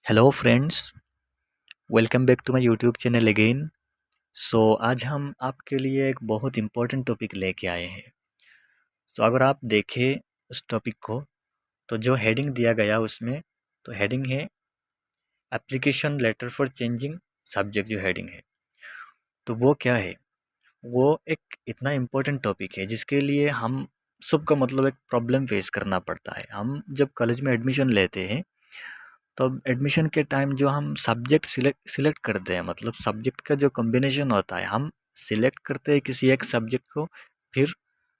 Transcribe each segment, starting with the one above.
Hello friends, welcome back to my YouTube channel again. आज हम आपके लिए एक बहुत इम्पोर्टेंट टॉपिक लेके आए हैं। अगर आप देखें उस टॉपिक को, तो जो हेडिंग दिया गया उसमें, तो हेडिंग है application letter for changing subject. जो हेडिंग है तो वो क्या है? वो एक इतना इम्पोर्टेंट टॉपिक है जिसके लिए हम सबको मतलब एक प्रॉब्लम फेस करना पड़ता है। हम जब कॉलेज में एडमिशन लेते हैं, तो एडमिशन के टाइम जो हम सब्जेक्ट सिलेक्ट करते हैं, मतलब सब्जेक्ट का जो कॉम्बिनेशन होता है, हम सिलेक्ट करते हैं किसी एक सब्जेक्ट को। फिर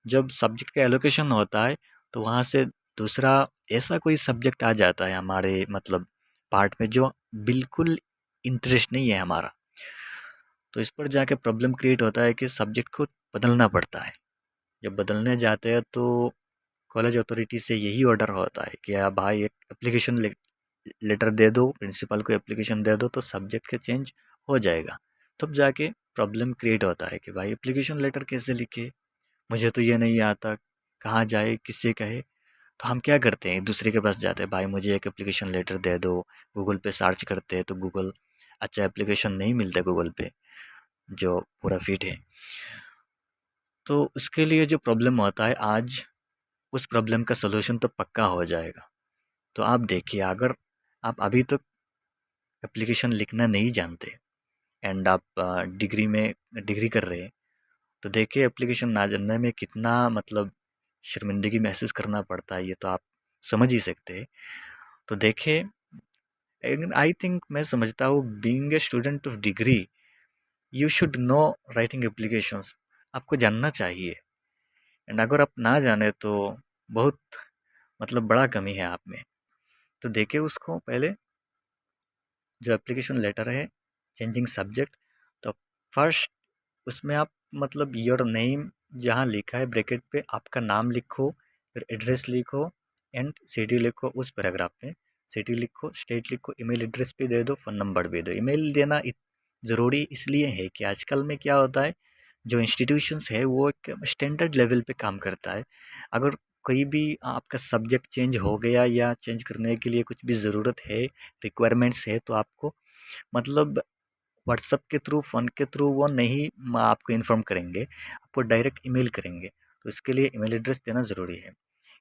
जब सब्जेक्ट का एलोकेशन होता है, तो वहाँ से दूसरा ऐसा कोई सब्जेक्ट आ जाता है हमारे मतलब पार्ट में, जो बिल्कुल इंटरेस्ट नहीं है हमारा। तो इस पर जाके प्रॉब्लम क्रिएट होता है कि सब्जेक्ट को बदलना पड़ता है। जब बदलने जाते हैं तो कॉलेज अथॉरिटी से यही ऑर्डर होता है कि आप भाई एक एप्लीकेशन लेटर दे दो, प्रिंसिपल को एप्लीकेशन दे दो, तो सब्जेक्ट का चेंज हो जाएगा। तब जाके प्रॉब्लम क्रिएट होता है कि भाई एप्लीकेशन लेटर कैसे लिखे, मुझे तो ये नहीं आता, कहाँ जाए, किससे कहे। तो हम क्या करते हैं, एक दूसरे के पास जाते हैं, भाई मुझे एक एप्लीकेशन लेटर दे दो। गूगल पे सर्च करते हैं तो गूगल अच्छा एप्लीकेशन नहीं मिलता गूगल पे जो पूरा फिट है। तो उसके लिए जो प्रॉब्लम होता है आज, उस प्रॉब्लम का सलूशन तो पक्का हो जाएगा। तो आप देखिए, अगर आप अभी तक एप्लीकेशन लिखना नहीं जानते एंड आप डिग्री कर रहे हैं, तो देखिए एप्लीकेशन ना जानने में कितना मतलब शर्मिंदगी महसूस करना पड़ता है, ये तो आप समझ ही सकते हैं। तो देखिए, आई थिंक मैं समझता हूँ, being a student of degree, you should know writing applications. आपको जानना चाहिए। एंड अगर आप ना जाने तो बहुत मतलब बड़ा कमी है आप में। तो देखिए उसको पहले, जो एप्लीकेशन लेटर है चेंजिंग सब्जेक्ट, तो फर्स्ट उसमें आप मतलब योर नेम जहाँ लिखा है ब्रैकेट पे आपका नाम लिखो, फिर एड्रेस लिखो एंड सिटी लिखो। उस पैराग्राफ में सिटी लिखो, स्टेट लिखो, ईमेल एड्रेस भी दे दो, फ़ोन नंबर भी दो। ईमेल देना ज़रूरी इसलिए है कि आजकल में क्या होता है, जो इंस्टीट्यूशंस है वो एक स्टैंडर्ड लेवल पे काम करता है। अगर कोई भी आपका सब्जेक्ट चेंज हो गया या चेंज करने के लिए कुछ भी ज़रूरत है, रिक्वायरमेंट्स है, तो आपको मतलब व्हाट्सएप के थ्रू, फ़ोन के थ्रू वो नहीं आपको इन्फॉर्म करेंगे, आपको डायरेक्ट ईमेल करेंगे। तो इसके लिए ईमेल एड्रेस देना ज़रूरी है।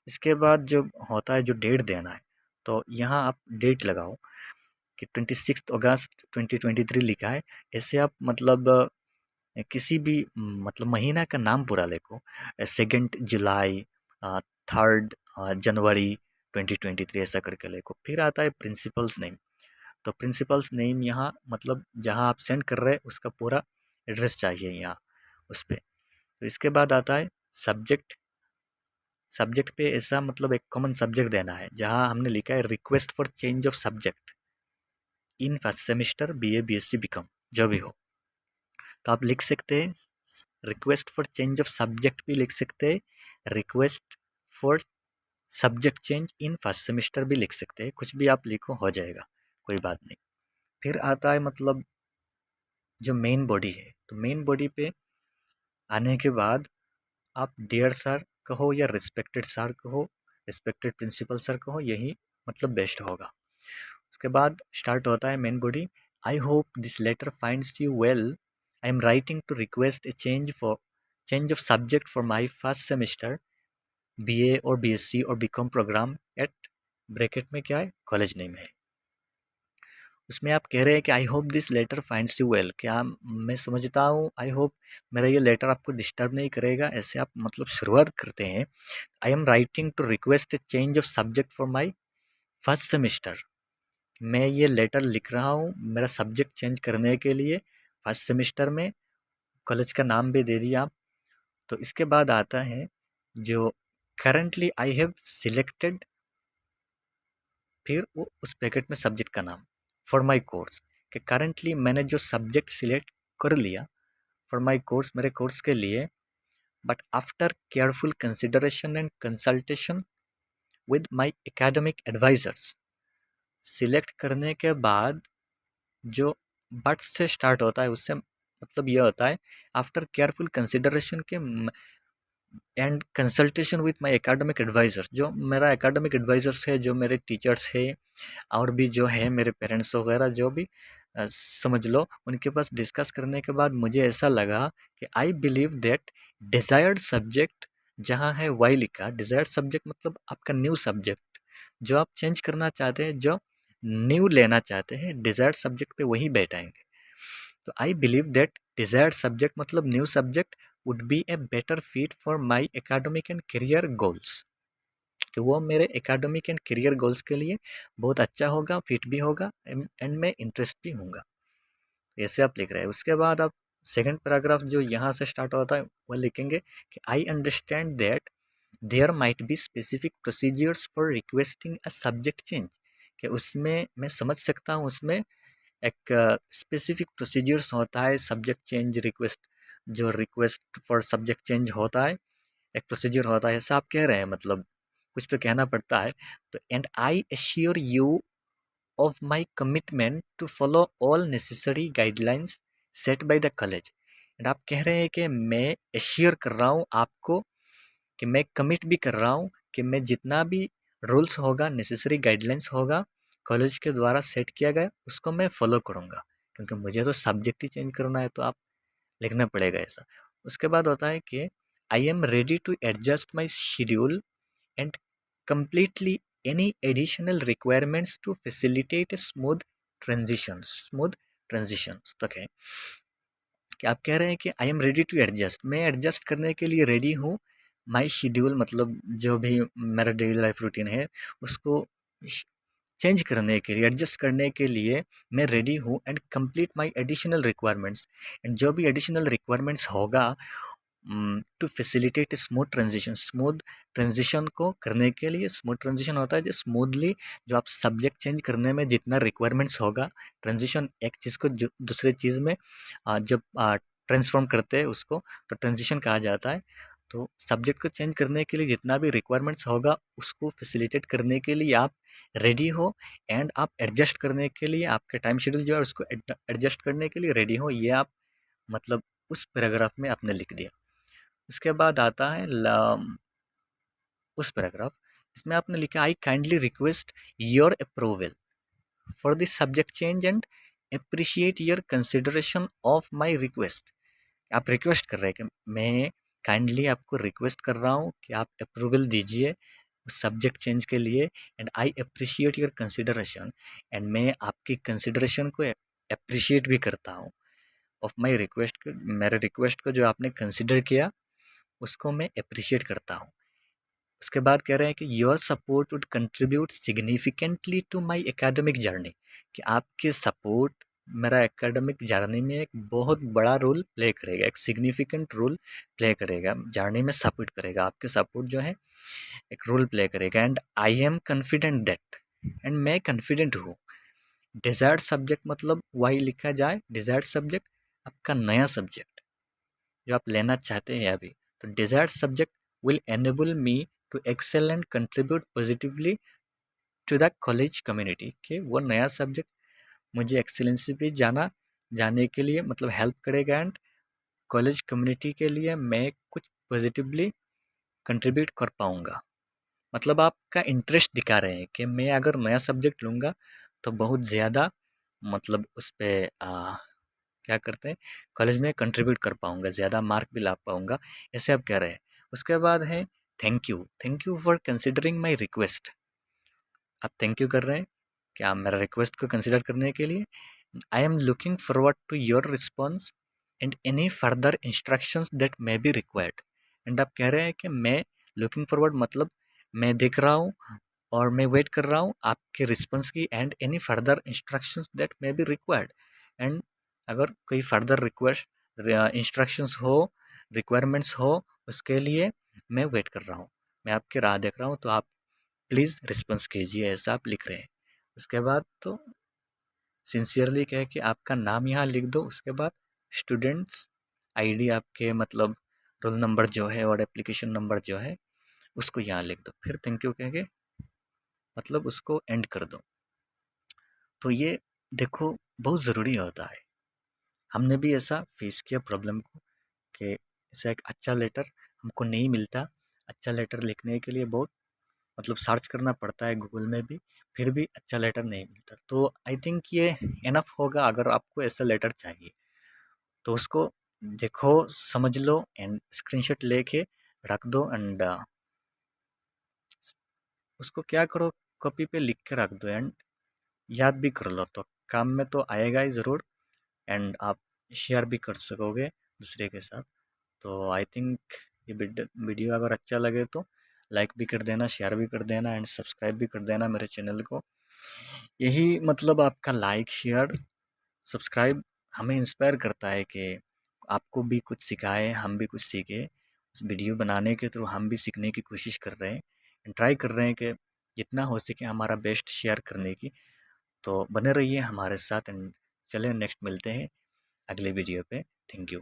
इसके बाद जो होता है, जो डेट देना है, तो यहाँ आप डेट लगाओ कि 26 अगस्त 2023 लिखा है। ऐसे आप मतलब किसी भी मतलब महीना का नाम पूरा लिखो, 2 जुलाई, 3 जनवरी 2023 ऐसा करके लिखो। फिर आता है प्रिंसिपल्स नेम। तो प्रिंसिपल्स नेम यहाँ मतलब जहाँ आप सेंड कर रहे हैं उसका पूरा एड्रेस चाहिए यहाँ उस पे। तो इसके बाद आता है सब्जेक्ट। सब्जेक्ट पे ऐसा मतलब एक कॉमन सब्जेक्ट देना है, जहाँ हमने लिखा है request for change of subject in first semester BA BSc BCom, जो भी हो। तो आप लिख सकते हैं request for change of subject भी लिख सकते हैं, request for subject change in first semester भी लिख सकते हैं। कुछ भी आप लिखो, हो जाएगा, कोई बात नहीं। फिर आता है मतलब जो मेन बॉडी है, तो मेन बॉडी पे आने के बाद आप डियर सर कहो या रिस्पेक्टेड सर कहो, रिस्पेक्टेड प्रिंसिपल सर कहो, यही मतलब बेस्ट होगा। उसके बाद स्टार्ट होता है main body. I hope this letter finds you well. I am writing to request a change of subject for my first semester BA और बीएससी और बीकॉम प्रोग्राम एट, ब्रैकेट में क्या है, कॉलेज नेम है। उसमें आप कह रहे हैं कि I hope this letter finds you well. क्या मैं समझता हूँ, आई होप मेरा ये लेटर आपको डिस्टर्ब नहीं करेगा, ऐसे आप मतलब शुरुआत करते हैं। I am writing to request a change of subject for my first semester. मैं ये लेटर लिख रहा हूँ मेरा सब्जेक्ट चेंज करने के लिए फर्स्ट सेमेस्टर में। कॉलेज का नाम भी दे दिया आप। तो इसके बाद आता है जो करंटली आई हैव सिलेक्टेड, फिर वो उस ब्रैकेट में सब्जेक्ट का नाम फॉर माई कोर्स, कि करंटली मैंने जो सब्जेक्ट सिलेक्ट कर लिया फॉर माई कोर्स, मेरे कोर्स के लिए, but after careful consideration and consultation with my academic advisers. Select करने के बाद जो बट से स्टार्ट होता है, उससे मतलब यह होता है आफ्टर केयरफुल कंसिडरेशन के and consultation with my academic adviser, जो मेरा एकेडमिक एडवाइज़र्स है, जो मेरे टीचर्स है और भी जो है मेरे पेरेंट्स वगैरह जो भी समझ लो, उनके पास डिस्कस करने के बाद मुझे ऐसा लगा कि आई बिलीव दैट डिज़ायर्ड सब्जेक्ट जहाँ है वाई लिखा, डिज़ायर्ड सब्जेक्ट मतलब आपका न्यू सब्जेक्ट जो आप चेंज करना चाहते हैं, जो न्यू लेना चाहते हैं, डिज़ायर्ड सब्जेक्ट पे वही बैठाएंगे। तो I believe that desired subject मतलब new subject would be a better fit for my academic and career goals, कि वो मेरे एकेडमिक एंड करियर गोल्स के लिए बहुत अच्छा होगा, फिट भी होगा एंड मैं इंटरेस्ट भी होऊंगा। ऐसे आप लिख रहे हैं। उसके बाद आप सेकंड पैराग्राफ जो यहाँ से स्टार्ट होता है वो लिखेंगे कि I understand that there might be specific procedures for requesting a subject change, कि उसमें मैं समझ सकता हूँ, उसमें एक स्पेसिफिक प्रोसीजर्स होता है सब्जेक्ट चेंज रिक्वेस्ट, जो रिक्वेस्ट फॉर सब्जेक्ट चेंज होता है एक प्रोसीजर होता है, ऐसा आप कह रहे हैं, मतलब कुछ तो कहना पड़ता है। तो and I assure you of my commitment to follow all necessary guidelines set by the college. And आप कह रहे हैं कि मैं एश्योर कर रहा हूँ आपको, कि मैं कमिट भी कर रहा हूँ कि मैं जितना भी रूल्स होगा, नेसेसरी गाइडलाइंस होगा कॉलेज के द्वारा सेट किया गया, उसको मैं फॉलो करूँगा, क्योंकि मुझे तो सब्जेक्ट ही चेंज करना है, तो आप लिखना पड़ेगा ऐसा। उसके बाद होता है कि I am ready to adjust my schedule and completely any additional requirements to facilitate a smooth transitions तक है। कि आप कह रहे हैं कि I am ready to adjust, मैं एडजस्ट करने के लिए रेडी हूँ। माई शेड्यूल मतलब जो भी मेरा डेली लाइफ रूटीन है उसको चेंज करने के लिए, एडजस्ट करने के लिए मैं रेडी हूँ। And complete my additional requirements, and जो भी एडिशनल रिक्वायरमेंट्स होगा to facilitate smooth transition, smooth transition को करने के लिए, स्मूथ ट्रांजिशन होता है जो स्मूथली, जो आप सब्जेक्ट चेंज करने में जितना रिक्वायरमेंट्स होगा, ट्रांजिशन एक चीज़ को दूसरे चीज़ में जब ट्रांसफॉर्म करते हैं उसको तो ट्रांजिशन कहा जाता है। तो सब्जेक्ट को चेंज करने के लिए जितना भी रिक्वायरमेंट्स होगा उसको फैसिलिटेट करने के लिए आप रेडी हो, एंड आप एडजस्ट करने के लिए आपके टाइम शेड्यूल जो है उसको एडजस्ट करने के लिए रेडी हो, ये आप मतलब उस पैराग्राफ में आपने लिख दिया। उसके बाद आता है उस पैराग्राफ, इसमें आपने लिखा आई kindly request your approval for this subject change and appreciate your consideration of my request. आप रिक्वेस्ट कर रहे हैं कि मैं काइंडली आपको रिक्वेस्ट कर रहा हूँ कि आप अप्रूवल दीजिए उस सब्जेक्ट चेंज के लिए, and I appreciate your consideration, and मैं आपकी कंसिडरेशन को अप्रिशिएट भी करता हूँ ऑफ माई रिक्वेस्ट, मेरे रिक्वेस्ट को जो आपने कंसिडर किया उसको मैं अप्रिशिएट करता हूँ। उसके बाद कह रहे हैं कि your support would contribute significantly to my academic journey, कि आपके सपोर्ट मेरा एकेडमिक जर्नी में एक बहुत बड़ा रोल प्ले करेगा, एक सिग्निफिकेंट रोल प्ले करेगा, जर्नी में सपोर्ट करेगा, आपके सपोर्ट जो है एक रोल प्ले करेगा। And I am confident that, and मैं कॉन्फिडेंट हूँ। डिज़ायर्ड सब्जेक्ट मतलब वाई लिखा जाए, डिज़ायर्ड सब्जेक्ट आपका नया सब्जेक्ट जो आप लेना चाहते हैं अभी, तो desired subject will enable me to excel and contribute positively to the college community, कि वो नया सब्जेक्ट मुझे एक्सेलेंसी पे जाने के लिए मतलब हेल्प करेगा, एंड कॉलेज कम्युनिटी के लिए मैं कुछ पॉजिटिवली कंट्रीब्यूट कर पाऊँगा। मतलब आपका इंटरेस्ट दिखा रहे हैं कि मैं अगर नया सब्जेक्ट लूँगा तो बहुत ज़्यादा मतलब उस पे क्या करते हैं, कॉलेज में कंट्रीब्यूट कर पाऊँगा, ज़्यादा मार्क भी ला पाऊँगा, ऐसे आप कह रहे हैं। उसके बाद है thank you for considering my request. आप थैंक यू कर रहे हैं कि आप मेरा रिक्वेस्ट को कंसिडर करने के लिए। I am looking forward to your response and any further instructions that may be required. And आप कह रहे हैं कि मैं लुकिंग फॉरवर्ड मतलब मैं देख रहा हूँ और मैं वेट कर रहा हूँ आपके रिस्पॉन्स की, and any further instructions that may be required, and अगर कोई फर्दर रिक्वेस्ट इंस्ट्रक्शंस हो, रिक्वायरमेंट्स हो, उसके लिए मैं वेट कर रहा हूँ, मैं आपकी राह देख रहा हूँ, तो आप प्लीज़ रिस्पॉन्स कीजिए, ऐसा आप लिख रहे हैं। उसके बाद तो सिंसियरली कह के आपका नाम यहाँ लिख दो। उसके बाद स्टूडेंट्स आईडी आपके मतलब रोल नंबर जो है और एप्लीकेशन नंबर जो है उसको यहाँ लिख दो, फिर थैंक यू कह के मतलब उसको एंड कर दो। तो ये देखो बहुत ज़रूरी होता है, हमने भी ऐसा फेस किया प्रॉब्लम को कि ऐसा एक अच्छा लेटर हमको नहीं मिलता। अच्छा लेटर लिखने के लिए बहुत मतलब सर्च करना पड़ता है गूगल में भी, फिर भी अच्छा लेटर नहीं मिलता। तो आई थिंक ये इनफ होगा। अगर आपको ऐसा लेटर चाहिए तो उसको देखो, समझ लो एंड स्क्रीनशॉट लेके रख दो एंड उसको क्या करो, कॉपी पे लिख के रख दो एंड याद भी कर लो, तो काम में तो आएगा ही ज़रूर एंड आप शेयर भी कर सकोगे दूसरे के साथ। तो आई थिंक ये वीडियो अगर अच्छा लगे तो लाइक भी कर देना, शेयर भी कर देना एंड सब्सक्राइब भी कर देना मेरे चैनल को। यही मतलब आपका लाइक, शेयर, सब्सक्राइब हमें इंस्पायर करता है कि आपको भी कुछ सिखाएं, हम भी कुछ सीखें। उस वीडियो बनाने के थ्रू हम भी सीखने की कोशिश कर रहे हैं, ट्राई कर रहे हैं कि जितना हो सके हमारा बेस्ट शेयर करने की। तो बने रहिए हमारे साथ एंड चलें नेक्स्ट मिलते हैं अगले वीडियो पे। Thank you.